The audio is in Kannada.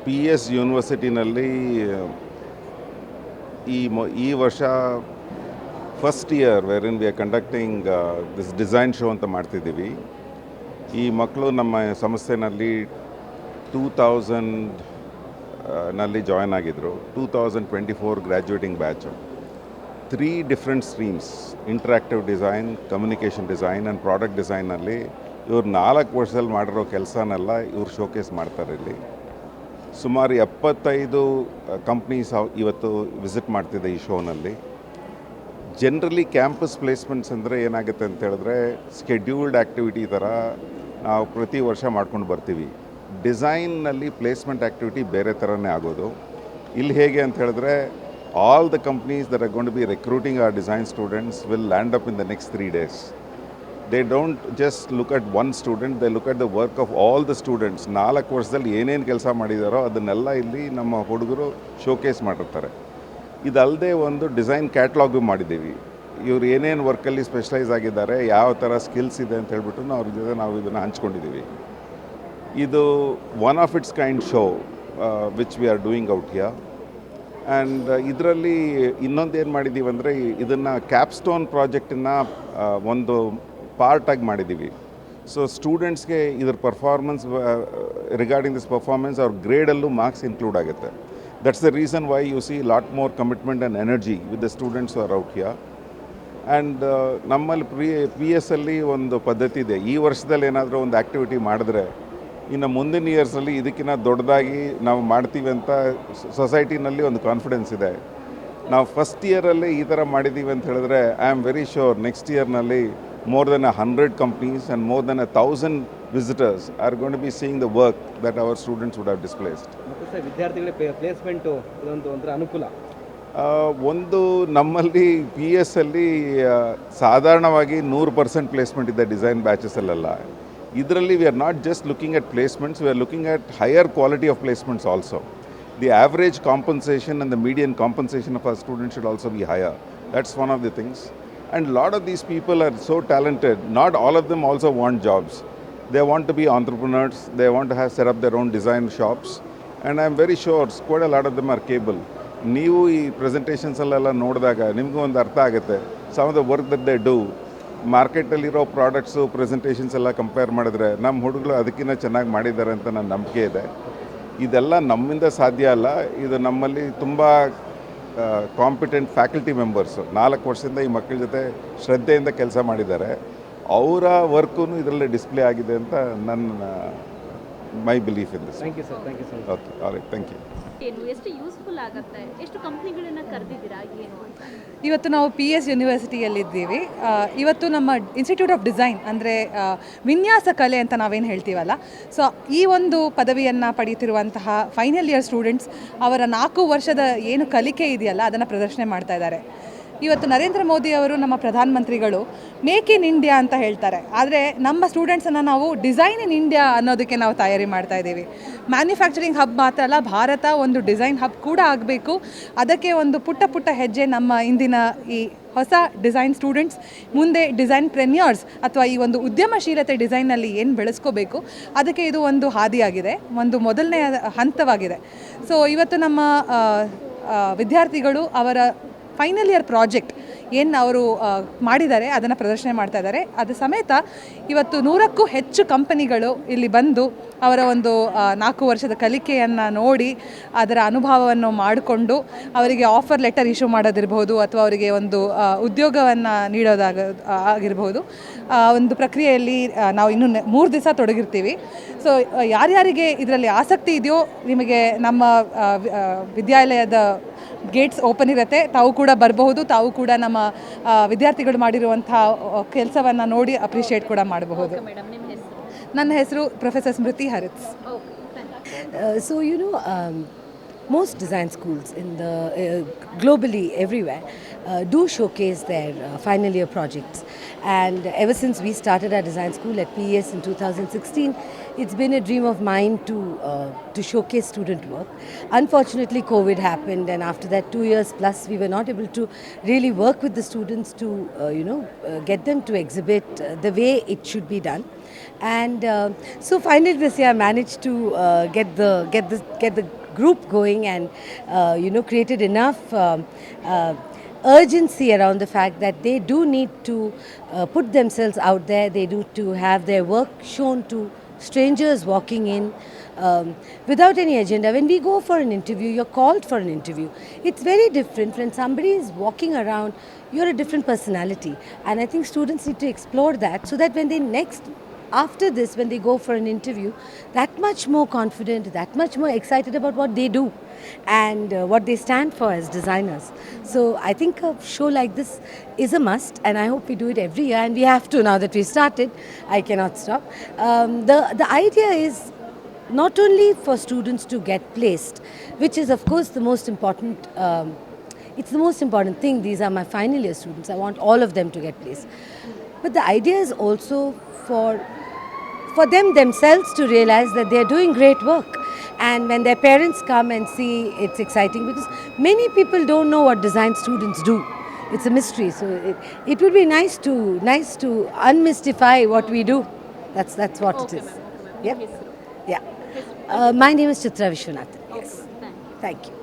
ಪಿ ಎಸ್ ಯೂನಿವರ್ಸಿಟಿನಲ್ಲಿ ಈ ವರ್ಷ first year where in we are conducting this design show ಅಂತ ಮಾಡ್ತಿದ್ದೀವಿ. ಈ ಮಕ್ಕಳು ನಮ್ಮ ಸಂಸ್ಥೆನಲ್ಲಿ 2000 ನಲ್ಲಿ ಜಾಯ್ನ್ ಆಗಿದ್ದರು. 2024 graduating batch. 3 different streams, interactive design, communication design and product ಡಿಸೈನಲ್ಲಿ ಇವ್ರು 4 ವರ್ಷದಲ್ಲಿ ಮಾಡಿರೋ ಕೆಲಸನೆಲ್ಲ ಇವ್ರು ಶೋಕೇಸ್ ಮಾಡ್ತಾರೆ. ಇಲ್ಲಿ ಸುಮಾರು 75 ಕಂಪ್ನೀಸ್ ಇವತ್ತು ವಿಸಿಟ್ ಮಾಡ್ತಿದೆ ಈ ಶೋನಲ್ಲಿ. ಜನರಲಿ ಕ್ಯಾಂಪಸ್ ಪ್ಲೇಸ್ಮೆಂಟ್ಸ್ ಅಂದರೆ ಏನಾಗುತ್ತೆ ಅಂತ ಹೇಳಿದ್ರೆ ಸ್ಕೆಡ್ಯೂಲ್ಡ್ ಆ್ಯಕ್ಟಿವಿಟಿ ಥರ ನಾವು ಪ್ರತಿ ವರ್ಷ ಮಾಡ್ಕೊಂಡು ಬರ್ತೀವಿ. ಡಿಸೈನ್ನಲ್ಲಿ ಪ್ಲೇಸ್ಮೆಂಟ್ ಆ್ಯಕ್ಟಿವಿಟಿ ಬೇರೆ ಥರನೇ ಆಗೋದು. ಇಲ್ಲಿ ಹೇಗೆ ಅಂತ ಹೇಳಿದ್ರೆ all the companies that are going to be recruiting our design students will land up in the next 3 days. They don't just look at one student, they look at the work of all the students. 4 ವರ್ಷದಲ್ಲಿ ಏನೇನು ಕೆಲಸ ಮಾಡಿದಾರೋ ಅದನ್ನೆಲ್ಲ ಇಲ್ಲಿ ನಮ್ಮ ಹುಡುಗರು ಶೋಕೇಸ್ ಮಾಡಿರ್ತಾರೆ. ಇದಲ್ಲದೆ ಒಂದು ಡಿಸೈನ್ ಕ್ಯಾಟ್ಲಾಗು ಮಾಡಿದ್ದೀವಿ. ಇವ್ರು ಏನೇನು ವರ್ಕಲ್ಲಿ ಸ್ಪೆಷಲೈಸ್ ಆಗಿದ್ದಾರೆ, ಯಾವ ಥರ ಸ್ಕಿಲ್ಸ್ ಇದೆ ಅಂತ ಹೇಳ್ಬಿಟ್ಟು ಅವ್ರ ಜೊತೆ ನಾವು ಇದನ್ನು ಹಂಚ್ಕೊಂಡಿದ್ದೀವಿ. ಇದು one of it's kind show which we are doing out here. And ಇದರಲ್ಲಿ ಇನ್ನೊಂದು ಏನು ಮಾಡಿದ್ದೀವಿ ಅಂದರೆ ಇದನ್ನು ಕ್ಯಾಪ್ಸ್ಟೋನ್ ಪ್ರಾಜೆಕ್ಟನ್ನು ಒಂದು ಪಾರ್ಟಾಗಿ ಮಾಡಿದ್ದೀವಿ. ಸೊ ಸ್ಟೂಡೆಂಟ್ಸ್ಗೆ ಇದ್ರ ಪರ್ಫಾರ್ಮೆನ್ಸ್ ರಿಗಾರ್ಡಿಂಗ್ ದಿಸ್ ಪರ್ಫಾರ್ಮೆನ್ಸ್ ಅವ್ರ ಗ್ರೇಡಲ್ಲೂ ಮಾರ್ಕ್ಸ್ ಇನ್ಕ್ಲೂಡ್ ಆಗುತ್ತೆ. That's the reason why you see a lot more commitment and energy with the students who are out here. And ನಮ್ಮಲ್ಲಿ ಪಿ ಎಸ್ ಅಲ್ಲಿ ಒಂದು ಪದ್ಧತಿ ಇದೆ. ಈ ವರ್ಷದಲ್ಲಿ ಏನಾದರೂ ಒಂದು ಆ್ಯಕ್ಟಿವಿಟಿ ಮಾಡಿದ್ರೆ ಇನ್ನು ಮುಂದಿನ ಇಯರ್ಸಲ್ಲಿ ಇದಕ್ಕಿಂತ ದೊಡ್ಡದಾಗಿ ನಾವು ಮಾಡ್ತೀವಿ ಅಂತ ಸೊಸೈಟಿನಲ್ಲಿ ಒಂದು ಕಾನ್ಫಿಡೆನ್ಸ್ ಇದೆ. ನಾವು ಫಸ್ಟ್ ಇಯರಲ್ಲಿ ಈ ಥರ ಮಾಡಿದ್ದೀವಿ ಅಂತ ಹೇಳಿದ್ರೆ I am very sure next ಇಯರ್ನಲ್ಲಿ more than 100 companies and more than 1,000 visitors are going to be seeing the work that our students would have displaced. ಮತ್ತು ಸರ್ ವಿದ್ಯಾರ್ಥಿಗಳಿಗೆ ಪ್ಲೇಸ್ಮೆಂಟು ಇದೊಂದು ಒಂಥರ ಅನುಕೂಲ. ಒಂದು ನಮ್ಮಲ್ಲಿ ಪಿ ಎಸ್ ಅಲ್ಲಿ ಸಾಧಾರಣವಾಗಿ 100% ಪ್ಲೇಸ್ಮೆಂಟ್ ಇದೆ ಡಿಸೈನ್ ಬ್ಯಾಚಸಲ್ಲೆಲ್ಲ. ಇದರಲ್ಲಿ we are not just looking at placements, we are looking at higher quality of placements also. The average compensation and the median compensation of our students should also be higher. That's one of the things. And a lot of these people are so talented. Not all of them also want jobs. They want to be entrepreneurs. They want to have set up their own design shops. And I'm very sure quite a lot of them are capable. ನೀವು ಈ ಪ್ರೆಸೆಂಟೇಷನ್ಸಲ್ಲೆಲ್ಲ ನೋಡಿದಾಗ ನಿಮಗೂ ಒಂದು ಅರ್ಥ ಆಗುತ್ತೆ. Some of the work that they do ಮಾರ್ಕೆಟಲ್ಲಿರೋ ಪ್ರಾಡಕ್ಟ್ಸು ಪ್ರೆಸೆಂಟೇಷನ್ಸ್ ಎಲ್ಲ ಕಂಪೇರ್ ಮಾಡಿದ್ರೆ ನಮ್ಮ ಹುಡುಗರು ಅದಕ್ಕಿಂತ ಚೆನ್ನಾಗಿ ಮಾಡಿದ್ದಾರೆ ಅಂತ ನನ್ನ ನಂಬಿಕೆ ಇದೆ. ಇದೆಲ್ಲ ನಮ್ಮಿಂದ ಸಾಧ್ಯ ಅಲ್ಲ. ಇದು ನಮ್ಮಲ್ಲಿ ತುಂಬ ಕಾಂಪಿಟೆಂಟ್ ಫ್ಯಾಕಲ್ಟಿ ಮೆಂಬರ್ಸು 4 ವರ್ಷದಿಂದ ಈ ಮಕ್ಕಳ ಜೊತೆ ಶ್ರದ್ಧೆಯಿಂದ ಕೆಲಸ ಮಾಡಿದ್ದಾರೆ. ಅವರ ವರ್ಕೂ ಇದರಲ್ಲೇ ಡಿಸ್ಪ್ಲೇ ಆಗಿದೆ ಅಂತ my belief in this. Thank you sir, thank you sir. Okay, alright, thank you. ಏನು ಎಷ್ಟು ಯೂಸ್ಫುಲ್ ಆಗುತ್ತೆ, ಎಷ್ಟು ಕಂಪ್ನಿಗಳನ್ನ ಕರೆದಿದ್ದೀರಾ ಏನು ಅಂತ? ಇವತ್ತು ನಾವು ಪಿ ಎಸ್ ಯೂನಿವರ್ಸಿಟಿಯಲ್ಲಿದ್ದೀವಿ. ಇವತ್ತು ನಮ್ಮ ಇನ್ಸ್ಟಿಟ್ಯೂಟ್ ಆಫ್ ಡಿಸೈನ್ ಅಂದರೆ ವಿನ್ಯಾಸ ಕಲೆ ಅಂತ ನಾವೇನು ಹೇಳ್ತೀವಲ್ಲ, ಸೊ ಈ ಒಂದು ಪದವಿಯನ್ನು ಪಡೆಯುತ್ತಿರುವಂತಹ ಫೈನಲ್ ಇಯರ್ ಸ್ಟೂಡೆಂಟ್ಸ್ ಅವರ 4 ವರ್ಷದ ಏನು ಕಲಿಕೆ ಇದೆಯಲ್ಲ ಅದನ್ನು ಪ್ರದರ್ಶನ ಮಾಡ್ತಾ ಇದ್ದಾರೆ. ಇವತ್ತು ನರೇಂದ್ರ ಮೋದಿ ಅವರು ನಮ್ಮ ಪ್ರಧಾನಮಂತ್ರಿಗಳು ಮೇಕ್ ಇನ್ ಇಂಡಿಯಾ ಅಂತ ಹೇಳ್ತಾರೆ, ಆದರೆ ನಮ್ಮ ಸ್ಟೂಡೆಂಟ್ಸನ್ನು ನಾವು ಡಿಸೈನ್ ಇನ್ ಇಂಡಿಯಾ ಅನ್ನೋದಕ್ಕೆ ನಾವು ತಯಾರಿ ಮಾಡ್ತಾ ಇದ್ದೀವಿ. ಮ್ಯಾನುಫ್ಯಾಕ್ಚರಿಂಗ್ ಹಬ್ ಮಾತ್ರ ಅಲ್ಲ, ಭಾರತ ಒಂದು ಡಿಸೈನ್ ಹಬ್ ಕೂಡ ಆಗಬೇಕು. ಅದಕ್ಕೆ ಒಂದು ಪುಟ್ಟ ಪುಟ್ಟ ಹೆಜ್ಜೆ ನಮ್ಮ ಇಂದಿನ ಈ ಹೊಸ ಡಿಸೈನ್ ಸ್ಟೂಡೆಂಟ್ಸ್ ಮುಂದೆ ಡಿಸೈನ್ ಪ್ರೆನ್ಯೂರ್ಸ್ ಅಥವಾ ಈ ಒಂದು ಉದ್ಯಮಶೀಲತೆ ಡಿಸೈನಲ್ಲಿ ಏನು ಬೆಳೆಸ್ಕೋಬೇಕು ಅದಕ್ಕೆ ಇದು ಒಂದು ಹಾದಿಯಾಗಿದೆ, ಒಂದು ಮೊದಲನೇ ಹಂತವಾಗಿದೆ. ಸೊ ಇವತ್ತು ನಮ್ಮ ವಿದ್ಯಾರ್ಥಿಗಳು ಅವರ ಫೈನಲ್ ಇಯರ್ ಪ್ರಾಜೆಕ್ಟ್ ಏನು ಅವರು ಮಾಡಿದ್ದಾರೆ ಅದನ್ನು ಪ್ರದರ್ಶನ ಮಾಡ್ತಾ ಇದ್ದಾರೆ. ಅದು ಸಮೇತ ಇವತ್ತು 100ಕ್ಕೂ ಹೆಚ್ಚು ಕಂಪನಿಗಳು ಇಲ್ಲಿ ಬಂದು ಅವರ ಒಂದು 4 ವರ್ಷದ ಕಲಿಕೆಯನ್ನು ನೋಡಿ ಅದರ ಅನುಭವವನ್ನು ಮಾಡಿಕೊಂಡು ಅವರಿಗೆ ಆಫರ್ ಲೆಟರ್ ಇಶ್ಯೂ ಮಾಡೋದಿರ್ಬೋದು ಅಥವಾ ಅವರಿಗೆ ಒಂದು ಉದ್ಯೋಗವನ್ನು ಆಗಿರ್ಬೋದು. ಒಂದು ಪ್ರಕ್ರಿಯೆಯಲ್ಲಿ ನಾವು ಇನ್ನೂ 3 ದಿವಸ ತೊಡಗಿರ್ತೀವಿ. ಸೊ ಯಾರ್ಯಾರಿಗೆ ಇದರಲ್ಲಿ ಆಸಕ್ತಿ ಇದೆಯೋ ನಿಮಗೆ ನಮ್ಮ ವಿದ್ಯಾಲಯದ ಗೇಟ್ಸ್ ಓಪನ್ ಇರುತ್ತೆ, ತಾವು ಕೂಡ ಬರಬಹುದು. ತಾವು ಕೂಡ ನಮ್ಮ ವಿದ್ಯಾರ್ಥಿಗಳು ಮಾಡಿರುವಂಥ ಕೆಲಸವನ್ನು ನೋಡಿ ಅಪ್ರಿಷಿಯೇಟ್ ಕೂಡ ಮಾಡಬಹುದು. ನನ್ನ ಹೆಸರು professor Smriti ಹರಿತ್ಸ್. So most design schools in the globally everywhere do showcase their final year projects, and ever since we started our design school at PES in 2016, it's been a dream of mine to showcase student work. Unfortunately, COVID happened, and after that 2 years plus, we were not able to really work with the students to get them to exhibit the way it should be done. And so finally this year I managed to get the group going, and created enough urgency around the fact that they do need to put themselves out there. They do to have their work shown to strangers walking in without any agenda. When we go for an interview, you're called for an interview. It's very different when somebody is walking around. You're a different personality, and I think students need to explore that, so that when they after this, when they go for an interview, that much more confident, that much more excited about what they do and what they stand for as designers. So I think a show like this is a must, and I hope we do it every year, and we have to now that we started. I cannot stop. The idea is not only for students to get placed, which is of course the most important. It's the most important thing. These are my final year students. I want all of them to get placed. But the idea is also for them themselves to realize that they are doing great work. And when their parents come and see, it's exciting, because many people don't know what design students do. It's a mystery. So it would be nice to unmystify what we do. That's what it is. Yeah. Yeah. My name is Chitra Vishwanathan. Yes. Thank you.